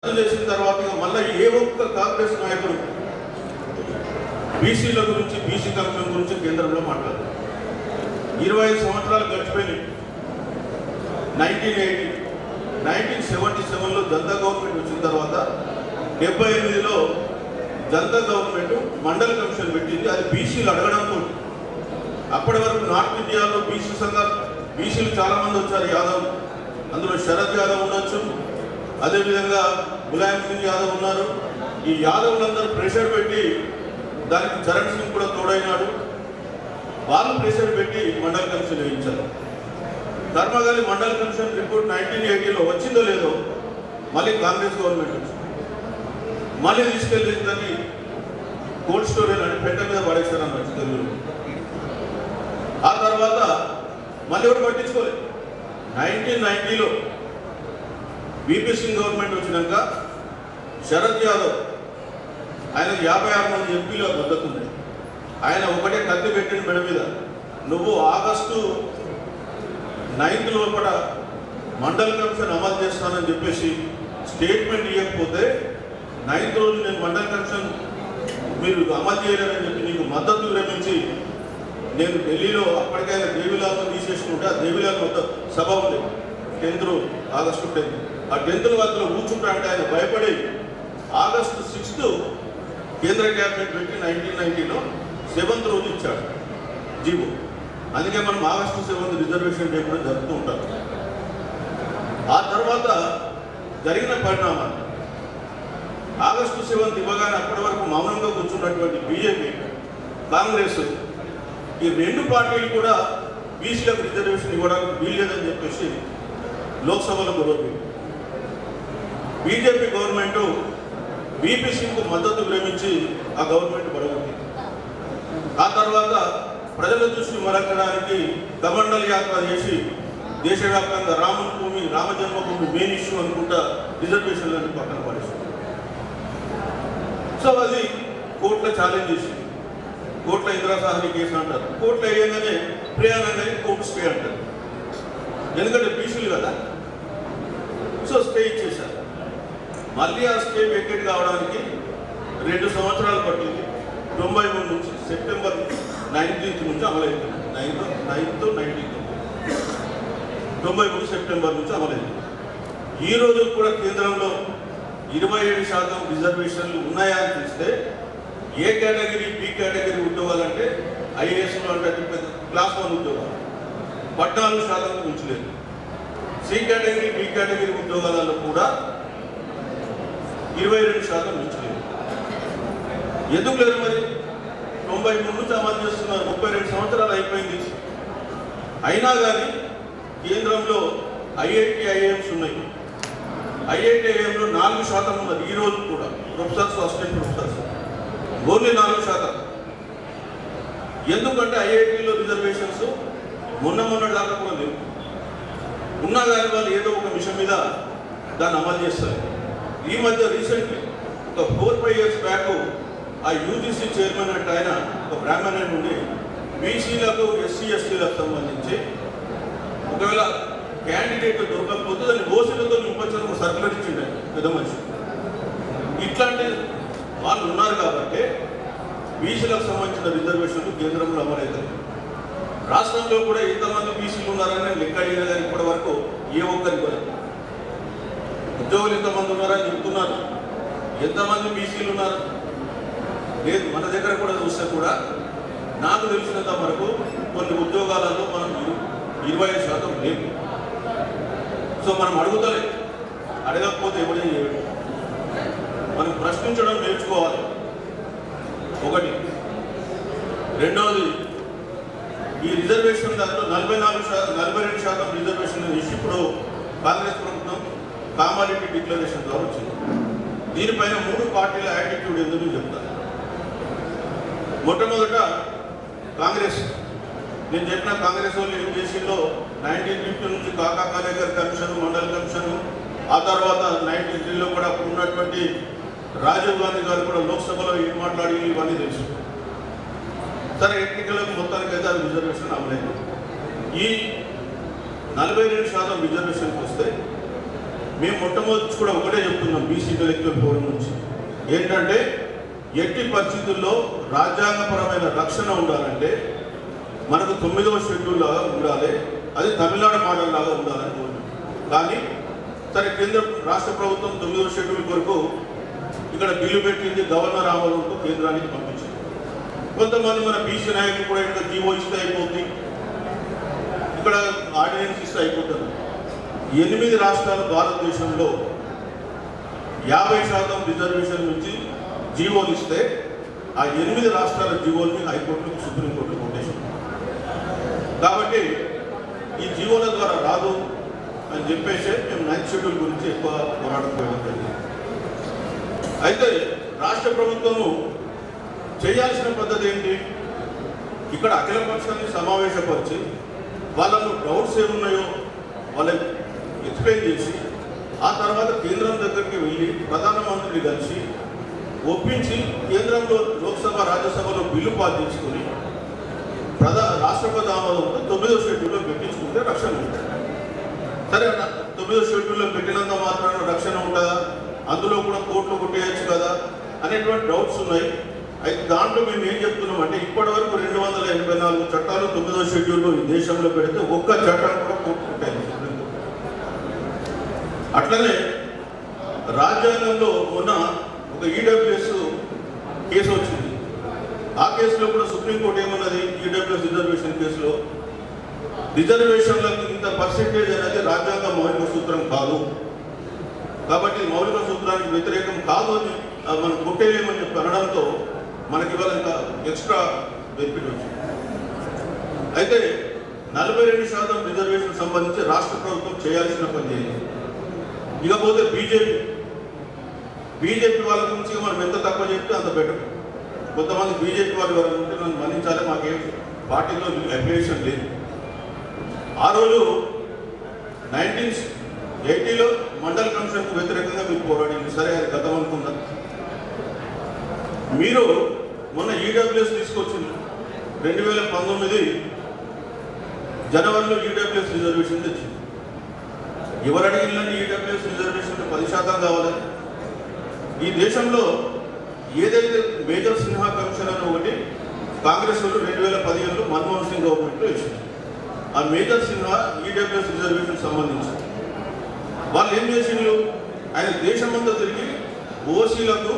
చేసిన తర్వాత మళ్ళీ ఏ ఒక్క కాంగ్రెస్ నాయకుడు బీసీల గురించి బీసీ కమిషన్ గురించి కేంద్రంలో మాట్లాడారు. 25 సంవత్సరాలు గడిచిపోయినాయి. 1977లో జనతా గవర్నమెంట్ వచ్చిన తర్వాత 78లో జనతా గవర్నమెంట్ మండల కమిషన్ పెట్టింది. అది బీసీలు అడగడంతో. అప్పటి వరకు నార్త్ ఇండియాలో బీసీ సంఘాలు బీసీలు చాలామంది వచ్చారు. యాదవ్, అందులో శరద్ యాదవ్ ఉండొచ్చు, అదేవిధంగా ములాయం సింగ్ యాదవ్ ఉన్నారు. ఈ యాదవ్లందరూ ప్రెషర్ పెట్టి దానికి చరణ్ సింగ్ కూడా తోడైనాడు. వాళ్ళు ప్రెషర్ పెట్టి మండల కమిషన్ వేయించారు. కర్మగాలి మండల కమిషన్ రిపోర్ట్ 1980లో వచ్చిందో లేదో మళ్ళీ కాంగ్రెస్ గవర్నమెంట్ వచ్చింది. మళ్ళీ తీసుకెళ్ళి దాన్ని కోల్డ్ స్టోరేజ్ అని పెట్ట మీద పడేశారు అన్నట్టు తెలుగులో. ఆ తర్వాత మళ్ళీ ఎవరు పట్టించుకోలేదు. 1990లో బీపీ సింగ్ గవర్నమెంట్ వచ్చినాక శరద్ యాదవ్ ఆయనకు 56 మంది ఎంపీల మద్దతు ఉంది. ఆయన ఒకటే కత్తి పెట్టిన మెడ మీద, నువ్వు ఆగస్టు 9 లోపల మండల కమిషన్ అమలు చేస్తానని చెప్పేసి స్టేట్మెంట్ ఇవ్వకపోతే 9వ రోజు నేను మండల కమిషన్ మీరు అమలు చేయలేదని చెప్పి నీకు మద్దతు విరమించి నేను ఢిల్లీలో అప్పటికైనా దేవిలాల్ను తీసేసుకుంటే ఆ దేవిలాల్ వద్ద సభ ఉంది 10th ఆగస్టు 10th. ఆ 10th వద్దలో కూర్చుంటా అంటే ఆయన భయపడి ఆగస్టు 6th కేంద్ర క్యాబినెట్ పెట్టి 1990లో 7th రోజు ఇచ్చాడు జీవో. అందుకే మనం ఆగస్టు 7th రిజర్వేషన్ డే కూడా జరుపుతూ ఉంటాం. ఆ తర్వాత జరిగిన పరిణామాలు ఆగస్టు 7th ఇవ్వగానే అప్పటి వరకు మౌనంగా కూర్చున్నటువంటి బీజేపీ, కాంగ్రెస్ ఈ రెండు పార్టీలు కూడా బీసీలకు రిజర్వేషన్ ఇవ్వడానికి వీల్లేదని చెప్పేసి లోక్సభలో గొడవ. బీజేపీ గవర్నమెంట్ బీపీ సింగ్కు మద్దతు విరమించి ఆ గవర్నమెంట్ పడగొట్టింది. ఆ తర్వాత ప్రజల దృష్టి మరల్చడానికి కమండల్ యాత్ర చేసి దేశవ్యాప్తంగా రామ జన్మభూమి మెయిన్ ఇష్యూ అనుకుంటా రిజర్వేషన్లను పక్కన పడేసింది. సో అది కోర్టులో ఛాలెంజ్ చేసింది. కోర్టులో ఇందిరాసాహని కేసు అంటారు. కోర్టులో వేయగానే ప్రయాణంగా కోర్టు స్టే అంటారు. ఎందుకంటే బీసీలు కదా. సో స్టే ఇచ్చేశారు. మళ్ళీ ఆ స్టే వెకేట్ కావడానికి 2 సంవత్సరాలు పట్టింది. 93 నుంచి సెప్టెంబర్ 19th నుంచి అమలైంది. 93 సెప్టెంబర్ నుంచి అమలైంది. ఈ రోజు కూడా కేంద్రంలో 27% రిజర్వేషన్లు ఉన్నాయా అని చూస్తే ఏ కేటగిరీ బి కేటగిరీ ఉద్యోగాలంటే ఐఏఎస్లో అంటే క్లాస్ 1 ఉద్యోగాలు 14% ఉంచలేదు. సి కేటగిరీ బి కేటగిరీ ఉద్యోగాలలో కూడా 22% ఉంచలేదు. ఎందుకు లేదు మరి? 93 నుంచి అమలు చేస్తున్నారు. 32 సంవత్సరాలు అయిపోయింది. అయినా కానీ కేంద్రంలో ఐఐటి ఐఐఎంస్ ఉన్నాయి. ఐఐటి ఐఐఎంలో 4% ఉన్నది. ఈ రోజు కూడా ప్రొఫెసర్స్, అసిస్టెంట్ ప్రొఫెసర్స్ ఓన్లీ 4%. ఎందుకంటే ఐఐటీలో రిజర్వేషన్స్ మొన్న దాకా కూడా లేవు. ఉన్నా కానీ వాళ్ళు ఏదో ఒక మిషన్ మీద దాన్ని అమలు చేస్తారు. ఈ మధ్య రీసెంట్లీ ఒక 4-5 years బ్యాక్ ఆ యూజీసీ చైర్మన్ అంటే ఆయన ఒక బ్రాహ్మణ నుండి బీసీలకు ఎస్సీ ఎస్టీలకు సంబంధించి ఒకవేళ క్యాండిడేట్ దొరకకపోతే దాన్ని ఓసీలతో నింపొచ్చని ఒక సర్కులర్ ఇచ్చిండే పెద్ద మనిషి. ఇట్లాంటి వాళ్ళు ఉన్నారు కాబట్టి బీసీలకు సంబంధించిన రిజర్వేషన్లు కేంద్రంలో అమలవుతాయి. రాష్ట్రంలో కూడా ఎంతమంది బీసీలు ఉన్నారని లెక్క అడిగిన ఇప్పటి వరకు ఏ ఒక్కరికి కూడా ఉద్యోగులు ఎంతమంది ఉన్నారని చెప్తున్నారు. ఎంతమంది బీసీలు ఉన్నారు లేదు. మన దగ్గర కూడా చూస్తే కూడా నాకు తెలిసినంత వరకు కొన్ని ఉద్యోగాలలో మనం 25% లేదు. సో మనం అడుగుతలేదు. అడగకపోతే ఎవరేం చేయడం. మనం ప్రశ్నించడం నేర్చుకోవాలి. ఒకటి. రెండవది, ఈ రిజర్వేషన్ దాంట్లో 42% రిజర్వేషన్ ఇచ్చి ఇప్పుడు కాంగ్రెస్ ప్రభుత్వం కామారెడ్డి డిక్లరేషన్ ద్వారా వచ్చింది. దీనిపైన 3 పార్టీల యాటిట్యూడ్ ఎందుకు చెప్తాను. మొట్టమొదట కాంగ్రెస్, నేను చెప్పిన కాంగ్రెస్ వాళ్ళు ఏం చేసిందో 1950 నుంచి కాకా కాలేకర్ కమిషన్, మండల కమిషన్, ఆ తర్వాత 93లో కూడా అప్పుడు ఉన్నటువంటి రాజీవ్ గాంధీ గారు కూడా లోక్సభలో ఏం మాట్లాడి ఇవన్నీ తెలుసు. సరే ఎన్నికలకు మొత్తానికైతే అది రిజర్వేషన్ అమలైంది. ఈ 42% రిజర్వేషన్కి వస్తే మేము మొట్టమొదటి కూడా ఒకటే చెప్తున్నాం బీసీ ఇంటలెక్చువల్ ఫోరం నుంచి ఏంటంటే ఎట్టి పరిస్థితుల్లో రాజ్యాంగపరమైన రక్షణ ఉండాలంటే మనకు 9వ షెడ్యూల్ లాగా ఉండాలి, అది తమిళనాడు మోడల్ లాగా ఉండాలని కోరుకుంటున్నాం. కానీ సరే కేంద్ర రాష్ట్ర ప్రభుత్వం 9వ షెడ్యూల్ కొరకు ఇక్కడ బిల్లు పెట్టింది, గవర్నర్ ఆమోదంతో కేంద్రానికి పంపించింది. కొంతమంది మన బీసీ నాయకులు కూడా ఇక్కడ జీవో ఇస్తే అయిపోతుంది, ఇక్కడ ఆర్డినెన్స్ ఇస్తే అయిపోతుంది. 8 రాష్ట్రాలు భారతదేశంలో 50% రిజర్వేషన్ నుంచి జీవోలు ఇస్తే ఆ 8 రాష్ట్రాల జీవోల్ని హైకోర్టుకు సుప్రీంకోర్టుకు కొట్టేశారు. కాబట్టి ఈ జీవోల ద్వారా రాదు అని చెప్పేసి మేము 9th షెడ్యూల్ గురించి ఎక్కువ పోరాటం చేయడం జరిగింది. అయితే రాష్ట్ర ప్రభుత్వము చేయాల్సిన పద్ధతి ఏంటి? ఇక్కడ అఖిల పక్షాన్ని సమావేశపరిచి వాళ్ళను డౌట్స్ ఏమున్నాయో వాళ్ళకి ఎక్స్ప్లెయిన్ చేసి ఆ తర్వాత కేంద్రం దగ్గరికి వెళ్ళి ప్రధానమంత్రిని కలిసి ఒప్పించి కేంద్రంలో లోక్సభ రాజ్యసభలో బిల్లు పాస్ చేసుకుని రాష్ట్రపతి ఆమోదంతో 9వ షెడ్యూల్లో పెట్టించుకుంటే రక్షణ ఉంటుంది. సరే 9వ షెడ్యూల్లో పెట్టినంత మాత్రాన రక్షణ ఉంటుందా, అందులో కూడా కోర్టులు కొట్టేయచ్చు కదా అనేటువంటి డౌట్స్ ఉన్నాయి. అయితే దాంట్లో మేము ఏం చెప్తున్నాం అంటే ఇప్పటి వరకు 284 చట్టాలు 9వ షెడ్యూల్లో ఈ దేశంలో పెడితే ఒక్క చట్టం కూడా కోర్టు కొట్టాయి. అట్లనే రాజ్యాంగంలో ఉన్న ఒక ఈడబ్ల్యూఎస్ కేసు వచ్చింది. ఆ కేసులో కూడా సుప్రీంకోర్టు ఏమన్నది, ఈడబ్ల్యూఎస్ రిజర్వేషన్ కేసులో రిజర్వేషన్లకు ఇంత పర్సెంటేజ్ అనేది రాజ్యాంగ మౌలిక సూత్రం కాదు, కాబట్టి మౌలిక సూత్రానికి వ్యతిరేకం కాదు అని మనం కొట్టేయలేమని చెప్పి అనడంతో మనకి ఇవాళ ఇంకా ఎక్స్ట్రా బెనిఫిట్ వచ్చింది. అయితే 42% రిజర్వేషన్ సంబంధించి రాష్ట్ర ప్రభుత్వం చేయాల్సిన పని చేయాలి. ఇకపోతే బీజేపీ వాళ్ళ గురించి మనం ఎంత తక్కువ చెప్తే అంత బెటర్. కొంతమంది బీజేపీ వాళ్ళు ఎవరైనా ఉంటే నన్ను మన్నించాలి, మాకేం పార్టీలో అఫిలియేషన్ లేదు. ఆ రోజు 1980లో మండల్ కమిషన్కు వ్యతిరేకంగా మీరు పోరాడింది, సరే అది గతం అనుకుందాం. మీరు మొన్న ఈడబ్ల్యూఎస్ తీసుకొచ్చింది 2019 జనవరిలో ఈడబ్ల్యూఎస్ రిజర్వేషన్ తెచ్చింది. ఎవరు అడిగినండి ఈడబ్ల్యూఎస్ రిజర్వేషన్ 10% కావాలని? ఈ దేశంలో ఏదైతే మేజర్ సిన్హా కమిషన్ అని ఒకటి కాంగ్రెస్ వాళ్ళు 2015లో మన్మోహన్ సింగ్ గవర్నమెంట్లో ఇచ్చింది. ఆ మేజర్ సిన్హా ఈడబ్ల్యూఎస్ రిజర్వేషన్ సంబంధించి వాళ్ళు ఏం చేసిండ్రు, ఆయన దేశమంతా తిరిగి ఓసీలకు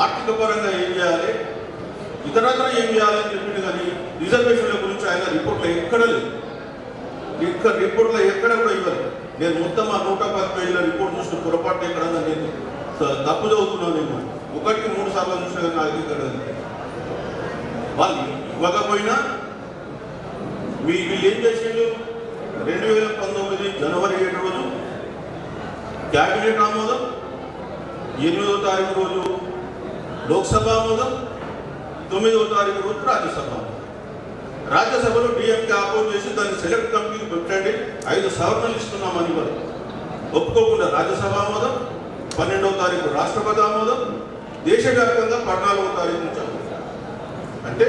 ఆర్థిక పరంగా ఏం చేయాలి, ఇతరత్ర ఏం చేయాలని చెప్పింది. కానీ రిజర్వేషన్ల గురించి ఆయన రిపోర్ట్లో ఎక్కడ లేదు, రిపోర్ట్లో ఎక్కడ కూడా ఇవ్వలేదు. నేను మొత్తం ఆ 110 పేజీల రిపోర్ట్ చూసిన పొరపాటు ఎక్కడన్నా నేను తప్పు చదువుతున్నాను. నేను 1-3 సార్లు చూసిన కానీ నాకు ఇక్కడ వాళ్ళు ఇవ్వకపోయినా వీళ్ళు ఏం చేసిండ్రు, 2019 జనవరి 7 రోజు క్యాబినెట్ ఆమోదం, 8వ తారీఖు రోజు లోక్సభ ఆమోదం, 9వ తారీఖు రోజు రాజ్యసభ ఆమోదం. రాజ్యసభలో డిఎంకే ఆపోజ్ చేసి దాన్ని సెలెక్ట్ కమిటీకి పెట్టండి, 5 సవరణలు ఇస్తున్నామని వాళ్ళు ఒప్పుకోకుండా రాజ్యసభ ఆమోదం, 12వ తారీఖు రాష్ట్రపతి ఆమోదం, దేశవ్యాప్తంగా 14వ తారీఖు నుంచి అంటే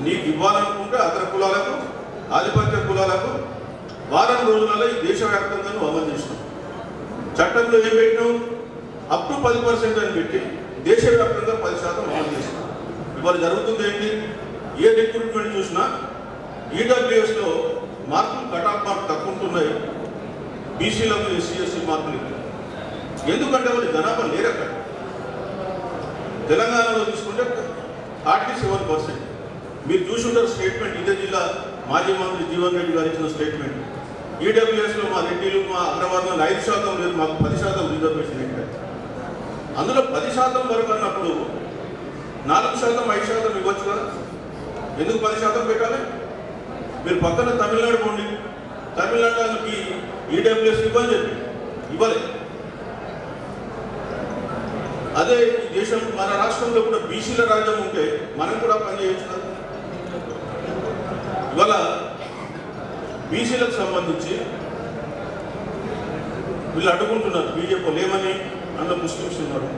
నీకు ఇవ్వాలనుకుంటే అగ్ర కులాలకు ఆధిపత్య కులాలకు వారం రోజులలో ఈ దేశవ్యాప్తంగా నువ్వు అమలు చేసినావు. చట్టంలో ఏం పెట్టినావు, అప్ టు 10% అని పెట్టి దేశవ్యాప్తంగా 10% అమలు చేసినావు. ఇవాళ జరుగుతుంది ఏంటి, ఏ రిక్రూట్మెంట్ చూసినా ఈడబ్ల్యూఎస్లో మార్కులు కటాఫ్ మార్క్ తక్కువ ఉంటున్నాయి, బీసీలకు ఎస్సీ మార్కులు. ఎందుకంటే వాళ్ళు జనాభా లేరు అక్కడ. తెలంగాణలో తీసుకుంటే 47%. మీరు చూసుంటారు స్టేట్మెంట్, ఇదే జిల్లా మాజీ మంత్రి జీవన్ రెడ్డి గారు ఇచ్చిన స్టేట్మెంట్. ఈడబ్ల్యూఎస్లో మా రెడ్డిలు మా అగ్రవర్ణాలు 5% లేదు, మాకు 10% రిజర్వేషన్ ఏంటంటే అందులో 10% వరకు అన్నప్పుడు 4%, 5% ఇవ్వచ్చు కదా. ఎందుకు 10% పెట్టాలి? మీరు పక్కన తమిళనాడు పోండి, తమిళనాడుకి ఈడబ్ల్యూఎస్ ఇవ్వని చెప్పి ఇవ్వలేదు. అదే ఈ దేశం మన రాష్ట్రంలో కూడా బీసీల రాజ్యం ఉంటే మనం కూడా పనిచేయచ్చు కదా. ఇవాళ బీసీలకు సంబంధించి వీళ్ళు అడ్డుకుంటున్నారు బీజేపీ ఏమని, అందులో ముస్లిమ్స్ ఉన్నారు,